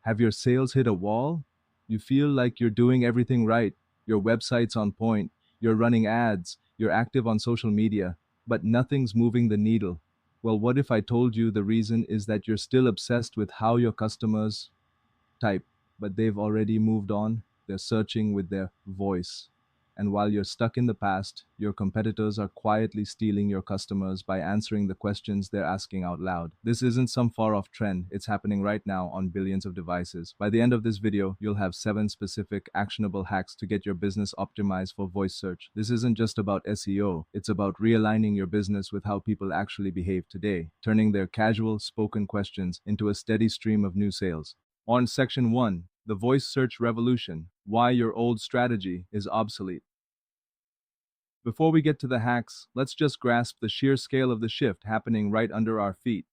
Have your sales hit a wall? You feel like you're doing everything right. Your website's on point. You're running ads. You're active on social media, but nothing's moving the needle. Well, what if I told you the reason is that you're still obsessed with how your customers type, but they've already moved on. They're searching with their voice. And while you're stuck in the past, your competitors are quietly stealing your customers by answering the questions they're asking out loud. This isn't some far off trend, it's happening right now on billions of devices. By the end of this video, you'll have 7 specific actionable hacks to get your business optimized for voice search. This isn't just about SEO, it's about realigning your business with how people actually behave today, turning their casual, spoken questions into a steady stream of new sales. On Section 1, the voice search revolution, why your old strategy is obsolete. Before we get to the hacks, let's just grasp the sheer scale of the shift happening right under our feet.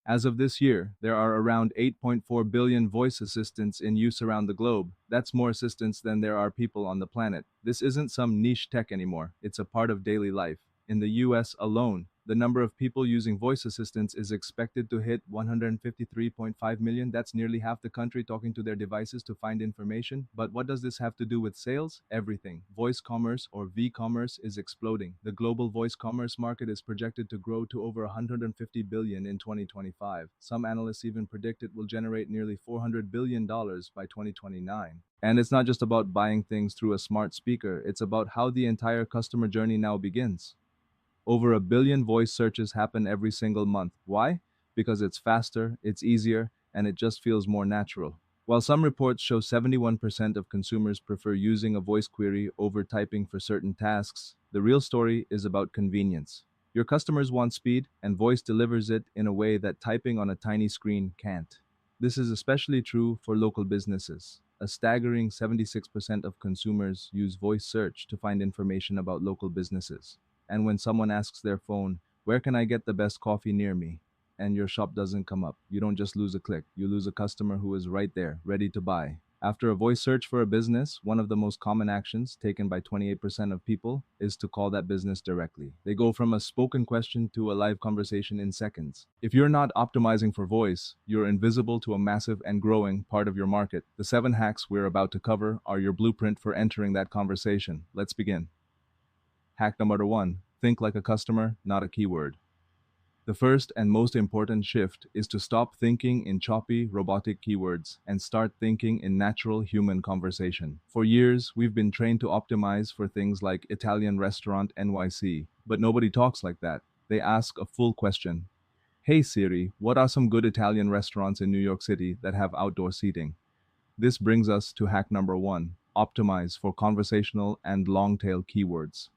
As of this year, there are around 8.4 billion voice assistants in use around the globe. That's more assistants than there are people on the planet. This isn't some niche tech anymore, it's a part of daily life. In the US alone, the number of people using voice assistants is expected to hit 153.5 million. That's nearly half the country talking to their devices to find information. But what does this have to do with sales? Everything. Voice commerce, or V-commerce, is exploding. The global voice commerce market is projected to grow to over 150 billion in 2025. Some analysts even predict it will generate nearly $400 billion by 2029. And it's not just about buying things through a smart speaker, it's about how the entire customer journey now begins. Over a billion voice searches happen every single month. Why? Because it's faster, it's easier, and it just feels more natural. While some reports show 71% of consumers prefer using a voice query over typing for certain tasks, the real story is about convenience. Your customers want speed, and voice delivers it in a way that typing on a tiny screen can't. This is especially true for local businesses. A staggering 76% of consumers use voice search to find information about local businesses. And when someone asks their phone, where can I get the best coffee near me? And your shop doesn't come up, you don't just lose a click, you lose a customer who is right there, ready to buy. After a voice search for a business, one of the most common actions taken by 28% of people is to call that business directly. They go from a spoken question to a live conversation in seconds. If you're not optimizing for voice, you're invisible to a massive and growing part of your market. The 7 hacks we're about to cover are your blueprint for entering that conversation. Let's begin. Hack number 1, think like a customer, not a keyword. The first and most important shift is to stop thinking in choppy, robotic keywords and start thinking in natural human conversation. For years, we've been trained to optimize for things like Italian restaurant NYC, but nobody talks like that. They ask a full question. Hey Siri, what are some good Italian restaurants in New York City that have outdoor seating? This brings us to hack number 1, optimize for conversational and long-tail keywords.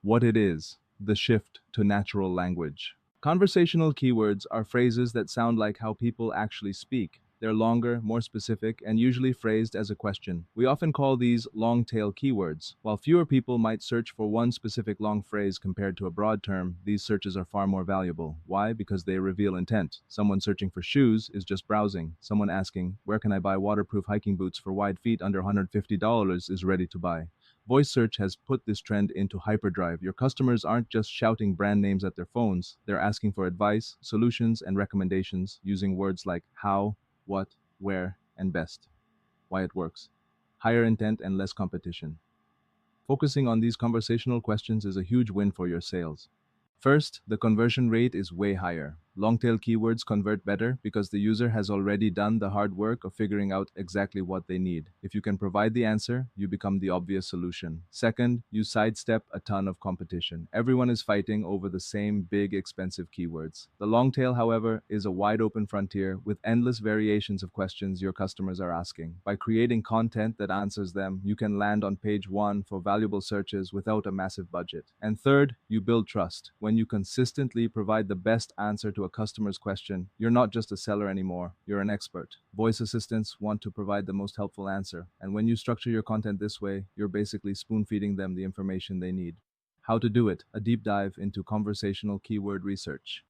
What it is, the shift to natural language. Conversational keywords are phrases that sound like how people actually speak. They're longer, more specific, and usually phrased as a question. We often call these long-tail keywords. While fewer people might search for one specific long phrase compared to a broad term, these searches are far more valuable. Why? Because they reveal intent. Someone searching for shoes is just browsing. Someone asking, where can I buy waterproof hiking boots for wide feet under $150 is ready to buy. Voice search has put this trend into hyperdrive. Your customers aren't just shouting brand names at their phones, they're asking for advice, solutions, and recommendations using words like how, what, where, and best. Why it works. Higher intent and less competition. Focusing on these conversational questions is a huge win for your sales. First, the conversion rate is way higher. Long-tail keywords convert better because the user has already done the hard work of figuring out exactly what they need. If you can provide the answer, you become the obvious solution. Second, you sidestep a ton of competition. Everyone is fighting over the same big, expensive keywords. The long tail, however, is a wide-open frontier with endless variations of questions your customers are asking. By creating content that answers them, you can land on page 1 for valuable searches without a massive budget. And third, you build trust. When you consistently provide the best answer to a customer's question, you're not just a seller anymore, you're an expert. Voice assistants want to provide the most helpful answer, and when you structure your content this way, you're basically spoon-feeding them the information they need. How to do it, a deep dive into conversational keyword research.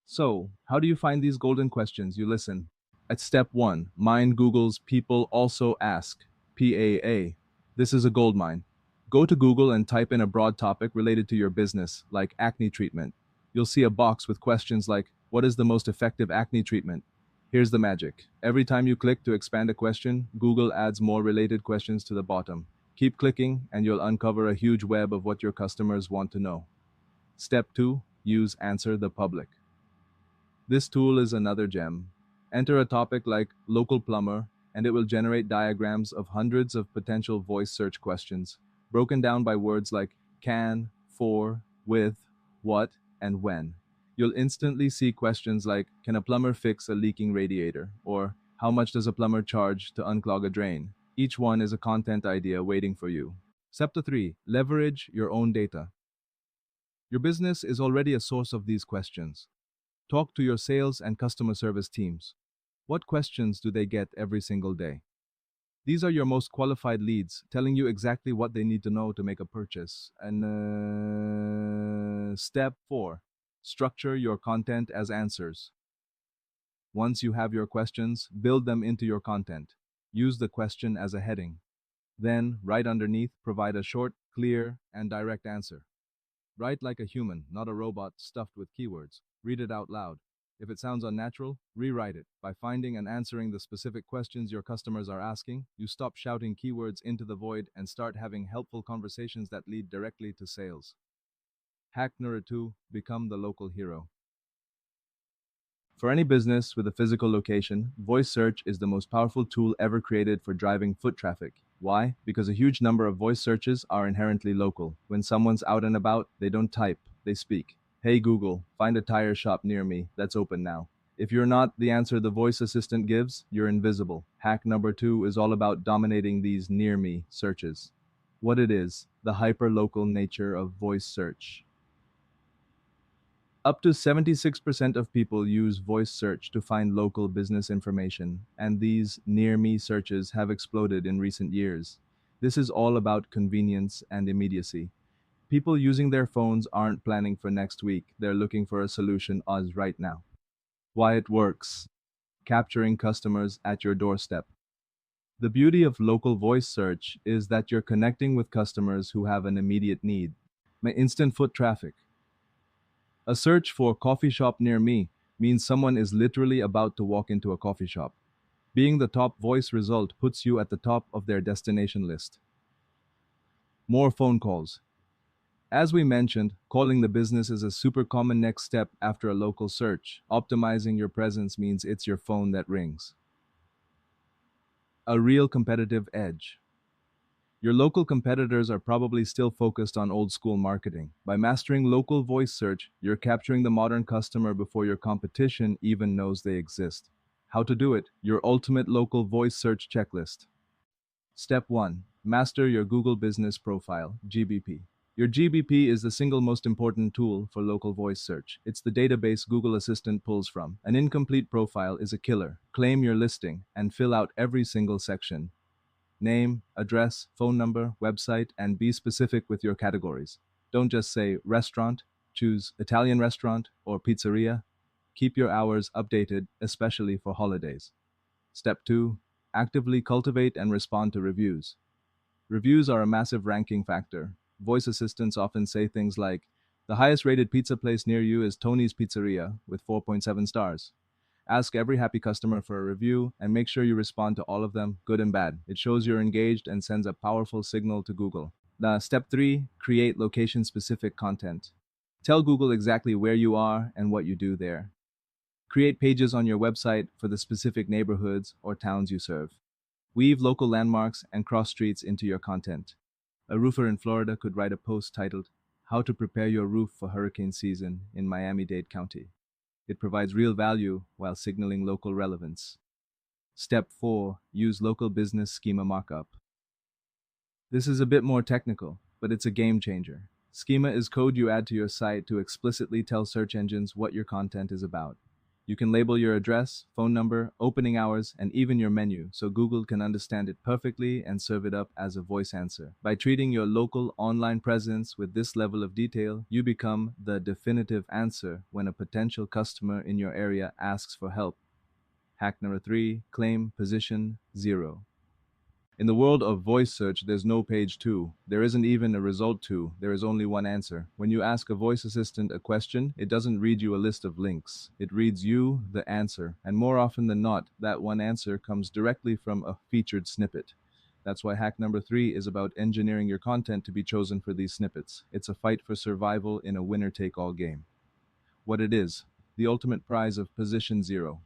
So, how do you find these golden questions? You listen. At step 1, mine Google's People Also Ask, PAA. This is a goldmine. Go to Google and type in a broad topic related to your business, like acne treatment. You'll see a box with questions like, what is the most effective acne treatment? Here's the magic. Every time you click to expand a question, Google adds more related questions to the bottom. Keep clicking, and you'll uncover a huge web of what your customers want to know. Step 2. Use Answer the Public. This tool is another gem. Enter a topic like local plumber, and it will generate diagrams of hundreds of potential voice search questions, broken down by words like can, for, with, what, and when. You'll instantly see questions like can a plumber fix a leaking radiator? Or how much does a plumber charge to unclog a drain? Each one is a content idea waiting for you. Step 3. Leverage your own data. Your business is already a source of these questions. Talk to your sales and customer service teams. What questions do they get every single day? These are your most qualified leads, telling you exactly what they need to know to make a purchase. And step 4. Structure your content as answers. Once you have your questions, build them into your content. Use the question as a heading. Then, right underneath, provide a short, clear, and direct answer. Write like a human, not a robot stuffed with keywords. Read it out loud. If it sounds unnatural, rewrite it. By finding and answering the specific questions your customers are asking, you stop shouting keywords into the void and start having helpful conversations that lead directly to sales. Hack number 2. Become the local hero. For any business with a physical location, voice search is the most powerful tool ever created for driving foot traffic. Why? Because a huge number of voice searches are inherently local. When someone's out and about, they don't type, they speak. Hey Google, find a tire shop near me that's open now. If you're not the answer the voice assistant gives, you're invisible. Hack number 2 is all about dominating these near me searches. What it is, the hyper-local nature of voice search. Up to 76% of people use voice search to find local business information, and these near me searches have exploded in recent years. This is all about convenience and immediacy. People using their phones aren't planning for next week, they're looking for a solution as right now. Why it works. Capturing customers at your doorstep. The beauty of local voice search is that you're connecting with customers who have an immediate need. Instant foot traffic. A search for coffee shop near me means someone is literally about to walk into a coffee shop. Being the top voice result puts you at the top of their destination list. More phone calls. As we mentioned, calling the business is a super common next step after a local search. Optimizing your presence means it's your phone that rings. A real competitive edge. Your local competitors are probably still focused on old school marketing. By mastering local voice search, you're capturing the modern customer before your competition even knows they exist. How to do it? Your ultimate local voice search checklist. Step 1. Master your Google Business Profile, GBP. Your GBP is the single most important tool for local voice search. It's the database Google Assistant pulls from. An incomplete profile is a killer. Claim your listing and fill out every single section. Name, address, phone number, website, and be specific with your categories. Don't just say restaurant, choose Italian restaurant or pizzeria. Keep your hours updated, especially for holidays. Step 2. Actively cultivate and respond to reviews. Reviews are a massive ranking factor. Voice assistants often say things like, the highest rated pizza place near you is Tony's Pizzeria with 4.7 stars. Ask every happy customer for a review and make sure you respond to all of them, good and bad. It shows you're engaged and sends a powerful signal to Google. Step 3. Create location-specific content. Tell Google exactly where you are and what you do there. Create pages on your website for the specific neighborhoods or towns you serve. Weave local landmarks and cross streets into your content. A roofer in Florida could write a post titled, How to Prepare Your Roof for Hurricane Season in Miami-Dade County. It provides real value while signaling local relevance. Step 4. Use local business schema markup. This is a bit more technical, but it's a game changer. Schema is code you add to your site to explicitly tell search engines what your content is about. You can label your address, phone number, opening hours, and even your menu so Google can understand it perfectly and serve it up as a voice answer. By treating your local online presence with this level of detail, you become the definitive answer when a potential customer in your area asks for help. Hack number 3. Claim position 0. In the world of voice search, there's no page 2. There isn't even a result 2. There is only one answer. When you ask a voice assistant a question, it doesn't read you a list of links. It reads you, the answer. And more often than not, that one answer comes directly from a featured snippet. That's why hack number 3 is about engineering your content to be chosen for these snippets. It's a fight for survival in a winner-take-all game. What it is, the ultimate prize of position 0.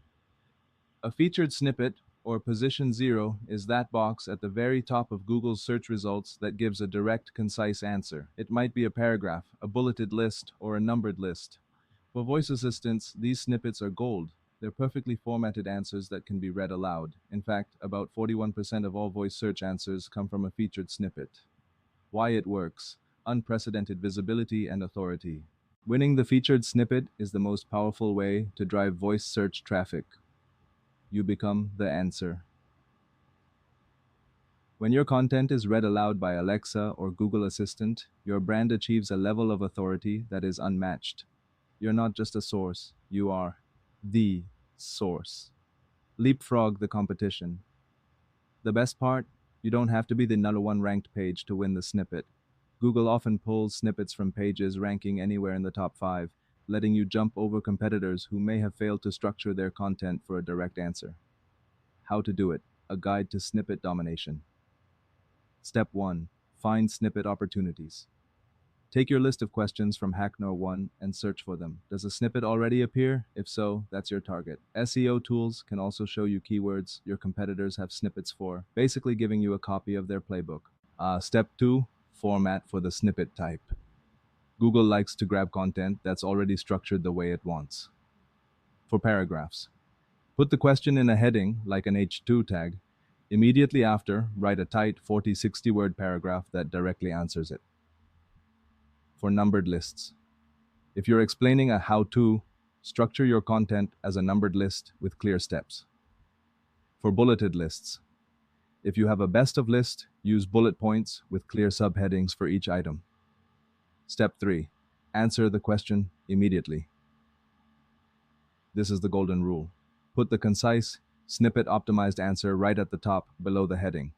A featured snippet, or position 0, is that box at the very top of Google's search results that gives a direct, concise answer. It might be a paragraph, a bulleted list, or a numbered list. For voice assistants, these snippets are gold. They're perfectly formatted answers that can be read aloud. In fact, about 41% of all voice search answers come from a featured snippet. Why it works: unprecedented visibility and authority. Winning the featured snippet is the most powerful way to drive voice search traffic. You become the answer. When your content is read aloud by Alexa or Google Assistant, your brand achieves a level of authority that is unmatched. You're not just a source, you are the source. Leapfrog the competition. The best part? You don't have to be the number 1 ranked page to win the snippet. Google often pulls snippets from pages ranking anywhere in the top 5, letting you jump over competitors who may have failed to structure their content for a direct answer. How to do it: a guide to snippet domination. Step 1. Find snippet opportunities. Take your list of questions from Hacknor 1 and search for them. Does a snippet already appear? If so, that's your target. SEO tools can also show you keywords your competitors have snippets for, basically giving you a copy of their playbook. Step 2. Format for the snippet type. Google likes to grab content that's already structured the way it wants. For paragraphs, put the question in a heading, like an H2 tag. Immediately after, write a tight 40-60 word paragraph that directly answers it. For numbered lists, if you're explaining a how-to, structure your content as a numbered list with clear steps. For bulleted lists, if you have a best of list, use bullet points with clear subheadings for each item. Step 3. Answer the question immediately. This is the golden rule. Put the concise, snippet-optimized answer right at the top below the heading.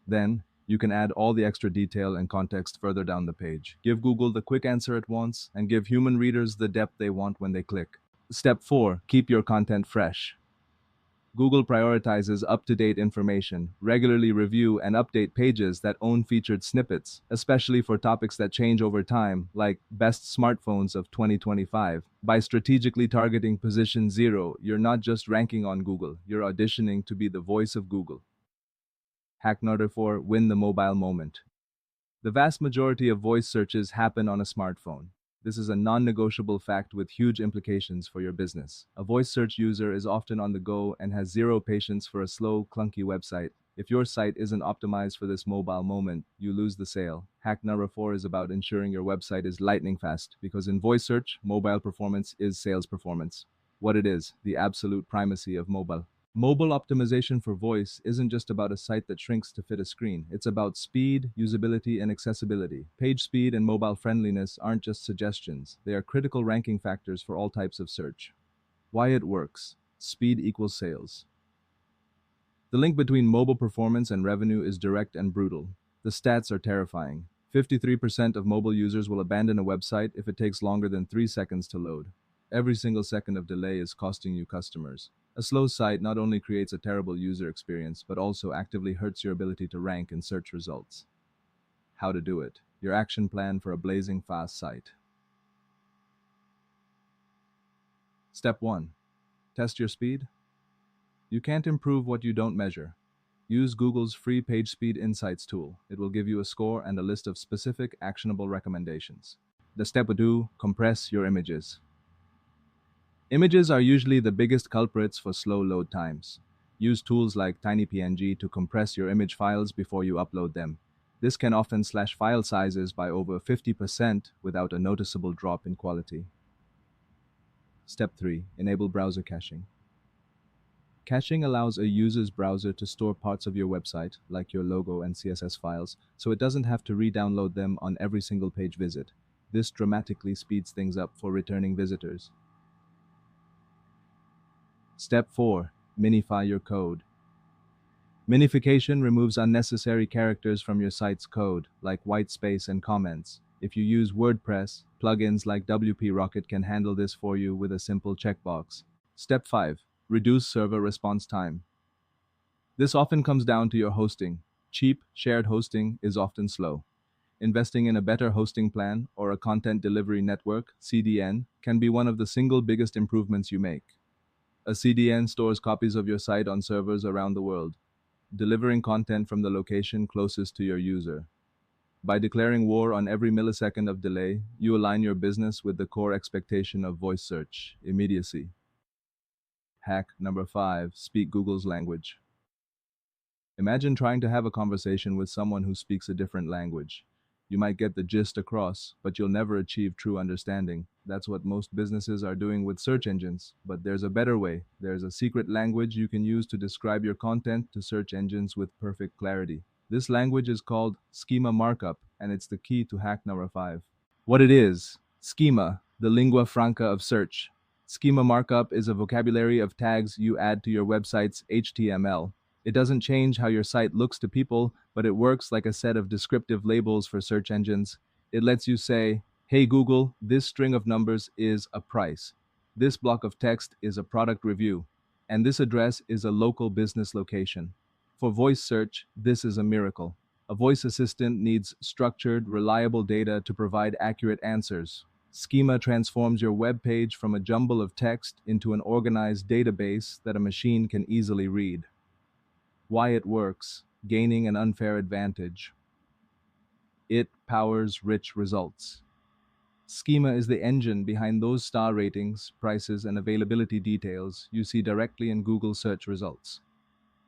Then, you can add all the extra detail and context further down the page. Give Google the quick answer it wants, and give human readers the depth they want when they click. Step 4. Keep your content fresh. Google prioritizes up-to-date information. Regularly review and update pages that own featured snippets, especially for topics that change over time, like best smartphones of 2025. By strategically targeting position 0, you're not just ranking on Google, you're auditioning to be the voice of Google. Hack number 4. Win the mobile moment. The vast majority of voice searches happen on a smartphone. This is a non-negotiable fact with huge implications for your business. A voice search user is often on the go and has zero patience for a slow, clunky website. If your site isn't optimized for this mobile moment, you lose the sale. Hack number 4 is about ensuring your website is lightning fast, because in voice search, mobile performance is sales performance. What it is: the absolute primacy of mobile. Mobile optimization for voice isn't just about a site that shrinks to fit a screen. It's about speed, usability, and accessibility. Page speed and mobile friendliness aren't just suggestions. They are critical ranking factors for all types of search. Why it works: speed equals sales. The link between mobile performance and revenue is direct and brutal. The stats are terrifying. 53% of mobile users will abandon a website if it takes longer than 3 seconds to load. Every single second of delay is costing you customers. A slow site not only creates a terrible user experience, but also actively hurts your ability to rank in search results. How to do it: your action plan for a blazing fast site. Step 1. Test your speed. You can't improve what you don't measure. Use Google's free PageSpeed Insights tool. It will give you a score and a list of specific, actionable recommendations. The step 2. Compress your images. Images are usually the biggest culprits for slow load times. Use tools like TinyPNG to compress your image files before you upload them. This can often slash file sizes by over 50% without a noticeable drop in quality. Step 3. Enable browser caching. Caching allows a user's browser to store parts of your website, like your logo and CSS files, so it doesn't have to re-download them on every single page visit. This dramatically speeds things up for returning visitors. Step 4. Minify your code. Minification removes unnecessary characters from your site's code, like white space and comments. If you use WordPress, plugins like WP Rocket can handle this for you with a simple checkbox. Step 5. Reduce server response time. This often comes down to your hosting. Cheap, shared hosting is often slow. Investing in a better hosting plan or a content delivery network, CDN, can be one of the single biggest improvements you make. A CDN stores copies of your site on servers around the world, delivering content from the location closest to your user. By declaring war on every millisecond of delay, you align your business with the core expectation of voice search, immediacy. Hack number 5. Speak Google's language. Imagine trying to have a conversation with someone who speaks a different language. You might get the gist across, but you'll never achieve true understanding. That's what most businesses are doing with search engines. But there's a better way. There's a secret language you can use to describe your content to search engines with perfect clarity. This language is called schema markup, and it's the key to hack number 5. What it is: schema, the lingua franca of search. Schema markup is a vocabulary of tags you add to your website's HTML. It doesn't change how your site looks to people, but it works like a set of descriptive labels for search engines. It lets you say, "Hey Google, this string of numbers is a price. This block of text is a product review. And this address is a local business location." For voice search, this is a miracle. A voice assistant needs structured, reliable data to provide accurate answers. Schema transforms your web page from a jumble of text into an organized database that a machine can easily read. Why it works: gaining an unfair advantage. It powers rich results. Schema is the engine behind those star ratings, prices, and availability details you see directly in Google search results.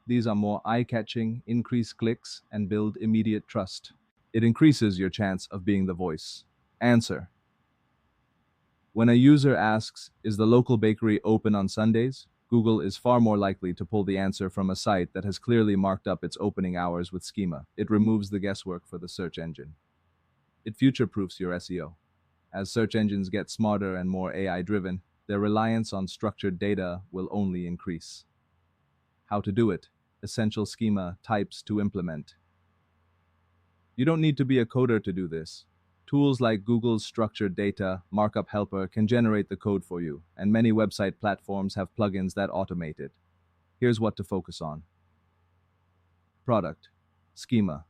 These are more eye-catching, increase clicks, and build immediate trust. It increases your chance of being the voice. Answer: when a user asks, "Is the local bakery open on Sundays?" Google is far more likely to pull the answer from a site that has clearly marked up its opening hours with schema. It removes the guesswork for the search engine. It future-proofs your SEO. As search engines get smarter and more AI-driven, their reliance on structured data will only increase. How to do it: essential schema types to implement. You don't need to be a coder to do this. Tools like Google's Structured Data Markup Helper can generate the code for you, and many website platforms have plugins that automate it. Here's what to focus on. Product. Schema.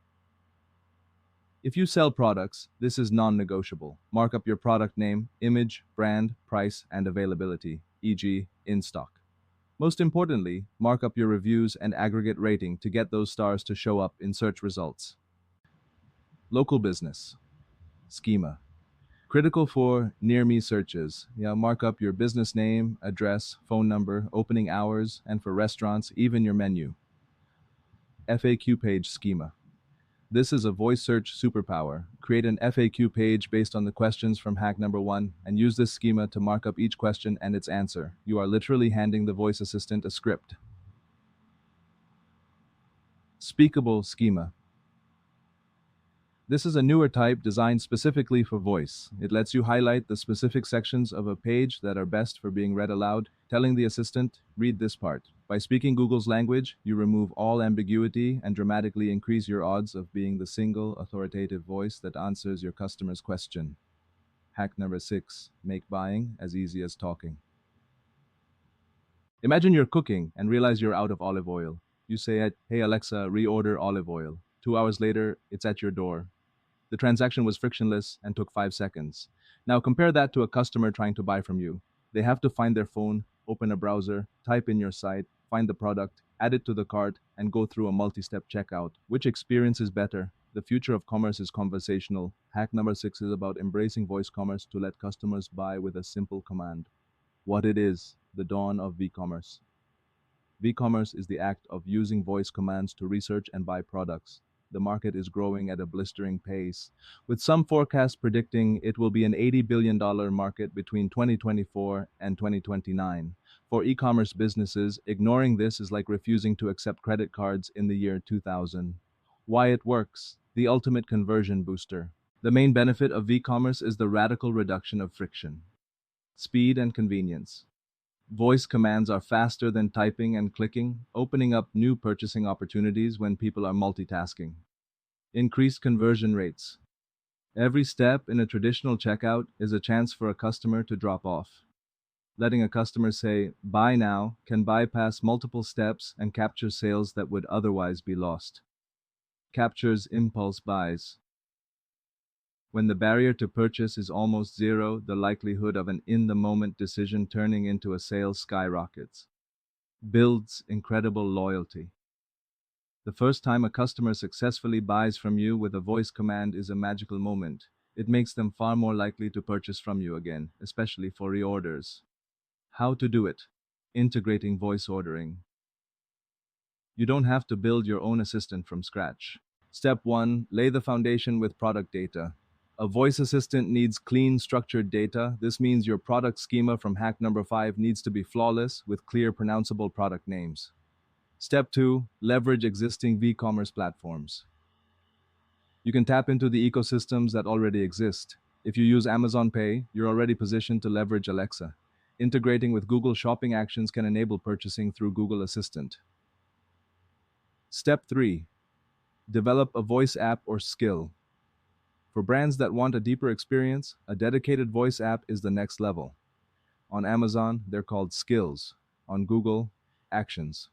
If you sell products, this is non-negotiable. Mark up your product name, image, brand, price, and availability, e.g., in stock. Most importantly, mark up your reviews and aggregate rating to get those stars to show up in search results. Local business. Schema. Critical for near-me searches. Mark up your business name, address, phone number, opening hours, and for restaurants, even your menu. FAQ page schema. This is a voice search superpower. Create an FAQ page based on the questions from hack number 1 and use this schema to mark up each question and its answer. You are literally handing the voice assistant a script. Speakable schema. This is a newer type designed specifically for voice. It lets you highlight the specific sections of a page that are best for being read aloud, telling the assistant, "Read this part." By speaking Google's language, you remove all ambiguity and dramatically increase your odds of being the single authoritative voice that answers your customer's question. Hack number 6. Make buying as easy as talking. Imagine you're cooking and realize you're out of olive oil. You say, "Hey Alexa, reorder olive oil." 2 hours later, it's at your door. The transaction was frictionless and took 5 seconds. Now compare that to a customer trying to buy from you. They have to find their phone, open a browser, type in your site, find the product, add it to the cart, and go through a multi-step checkout. Which experience is better? The future of commerce is conversational. Hack number 6 is about embracing voice commerce to let customers buy with a simple command. What it is: the dawn of V-commerce. V-commerce is the act of using voice commands to research and buy products. The market is growing at a blistering pace, with some forecasts predicting it will be an $80 billion market between 2024 and 2029. For e-commerce businesses, ignoring this is like refusing to accept credit cards in the year 2000. Why it works: the ultimate conversion booster. The main benefit of v-commerce is the radical reduction of friction, speed, and convenience. Voice commands are faster than typing and clicking, opening up new purchasing opportunities when people are multitasking. Increased conversion rates. Every step in a traditional checkout is a chance for a customer to drop off. Letting a customer say, buy now, can bypass multiple steps and capture sales that would otherwise be lost. Captures impulse buys. When the barrier to purchase is almost zero, the likelihood of an in-the-moment decision turning into a sale skyrockets. Builds incredible loyalty. The first time a customer successfully buys from you with a voice command is a magical moment. It makes them far more likely to purchase from you again, especially for reorders. How to do it? Integrating voice ordering. You don't have to build your own assistant from scratch. Step 1. Lay the foundation with product data. A voice assistant needs clean, structured data. This means your product schema from hack number 5 needs to be flawless with clear, pronounceable product names. Step 2. Leverage existing v-commerce platforms. You can tap into the ecosystems that already exist. If you use Amazon Pay, you're already positioned to leverage Alexa. Integrating with Google Shopping Actions can enable purchasing through Google Assistant. Step 3. Develop a voice app or skill. For brands that want a deeper experience, a dedicated voice app is the next level. On Amazon, they're called Skills. On Google, Actions.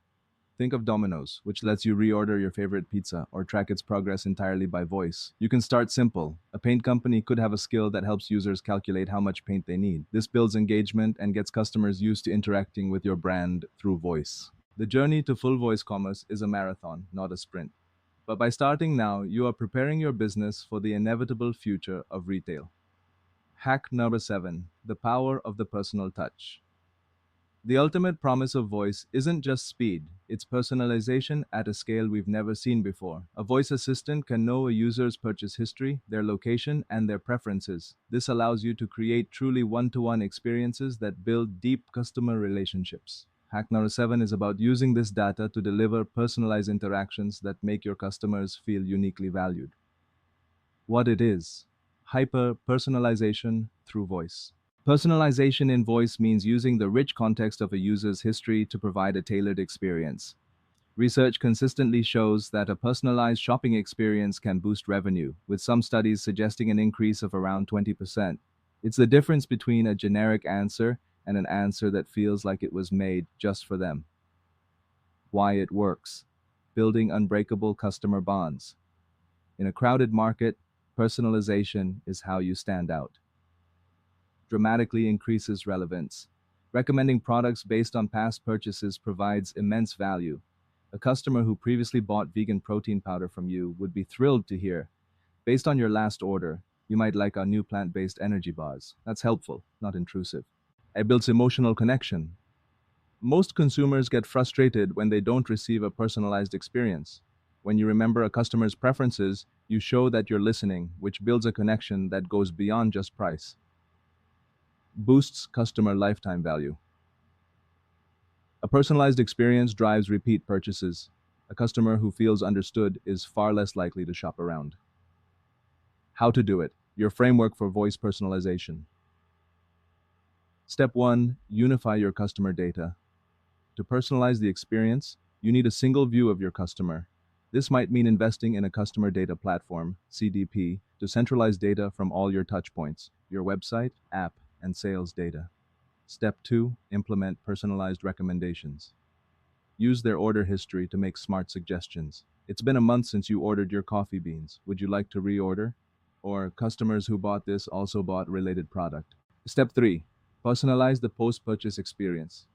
Think of Domino's, which lets you reorder your favorite pizza or track its progress entirely by voice. You can start simple. A paint company could have a skill that helps users calculate how much paint they need. This builds engagement and gets customers used to interacting with your brand through voice. The journey to full voice commerce is a marathon, not a sprint. But by starting now, you are preparing your business for the inevitable future of retail. Hack number 7. The power of the personal touch. The ultimate promise of voice isn't just speed, it's personalization at a scale we've never seen before. A voice assistant can know a user's purchase history, their location, and their preferences. This allows you to create truly one-to-one experiences that build deep customer relationships. Hack number 7 is about using this data to deliver personalized interactions that make your customers feel uniquely valued. What it is: hyper-personalization through voice. Personalization in voice means using the rich context of a user's history to provide a tailored experience. Research consistently shows that a personalized shopping experience can boost revenue, with some studies suggesting an increase of around 20%. It's the difference between a generic answer and an answer that feels like it was made just for them. Why it works: building unbreakable customer bonds. In a crowded market, personalization is how you stand out. Dramatically increases relevance. Recommending products based on past purchases provides immense value. A customer who previously bought vegan protein powder from you would be thrilled to hear, based on your last order, you might like our new plant-based energy bars. That's helpful, not intrusive. It builds emotional connection. Most consumers get frustrated when they don't receive a personalized experience. When you remember a customer's preferences, you show that you're listening, which builds a connection that goes beyond just price. Boosts customer lifetime value. A personalized experience drives repeat purchases. A customer who feels understood is far less likely to shop around. How to do it: your framework for voice personalization. Step 1. Unify your customer data. To personalize the experience, you need a single view of your customer. This might mean investing in a customer data platform, CDP, to centralize data from all your touchpoints, your website, app, and sales data. Step 2. Implement personalized recommendations. Use their order history to make smart suggestions. It's been a month since you ordered your coffee beans. Would you like to reorder? Or customers who bought this also bought related product. Step 3. Personalize the post-purchase experience.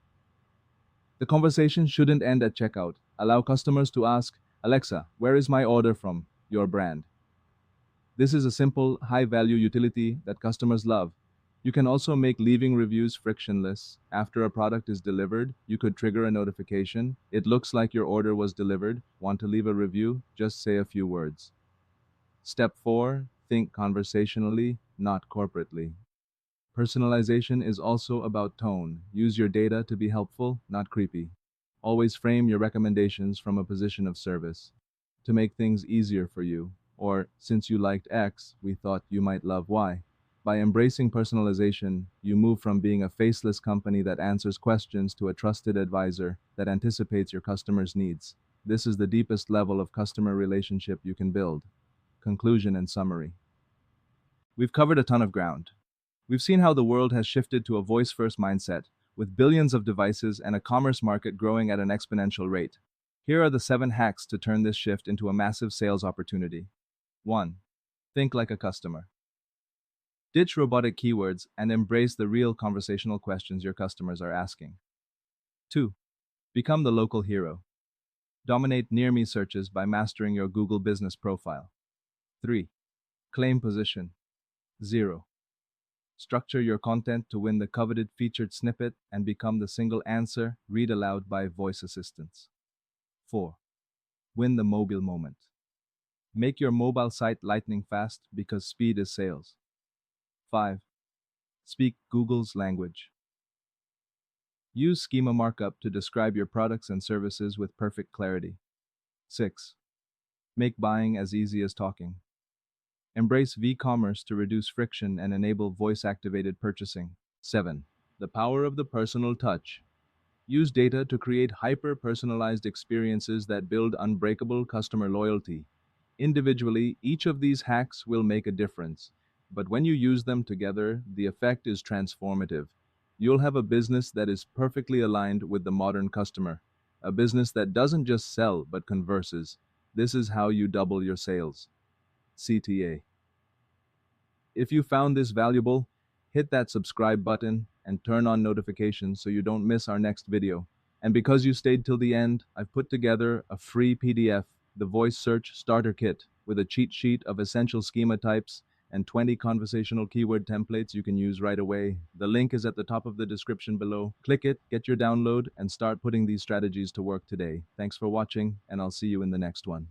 The conversation shouldn't end at checkout. Allow customers to ask, Alexa, where is my order from your brand? This is a simple, high-value utility that customers love. You can also make leaving reviews frictionless. After a product is delivered, you could trigger a notification. It looks like your order was delivered. Want to leave a review? Just say a few words. Step 4. Think conversationally, not corporately. Personalization is also about tone. Use your data to be helpful, not creepy. Always frame your recommendations from a position of service. To make things easier for you, or since you liked X, we thought you might love Y. By embracing personalization, you move from being a faceless company that answers questions to a trusted advisor that anticipates your customers' needs. This is the deepest level of customer relationship you can build. Conclusion and summary. We've covered a ton of ground. We've seen how the world has shifted to a voice first mindset, with billions of devices and a commerce market growing at an exponential rate. Here are the 7 hacks to turn this shift into a massive sales opportunity. 1. Think like a customer. Ditch robotic keywords and embrace the real conversational questions your customers are asking. 2. Become the local hero. Dominate near me searches by mastering your Google business profile. 3. Claim position. 0. Structure your content to win the coveted featured snippet and become the single answer read aloud by voice assistants. 4. Win the mobile moment. Make your mobile site lightning fast because speed is sales. 5. Speak Google's language. Use schema markup to describe your products and services with perfect clarity. 6. Make buying as easy as talking. Embrace v-commerce to reduce friction and enable voice-activated purchasing. 7. The power of the personal touch. Use data to create hyper-personalized experiences that build unbreakable customer loyalty. Individually, each of these hacks will make a difference, but when you use them together, the effect is transformative. You'll have a business that is perfectly aligned with the modern customer, a business that doesn't just sell but converses. This is how you double your sales. CTA. If you found this valuable, hit that subscribe button and turn on notifications so you don't miss our next video. And because you stayed till the end, I've put together a free PDF, the Voice Search Starter Kit, with a cheat sheet of essential schema types and 20 conversational keyword templates you can use right away. The link is at the top of the description below. Click it, get your download, and start putting these strategies to work today. Thanks for watching, and I'll see you in the next one.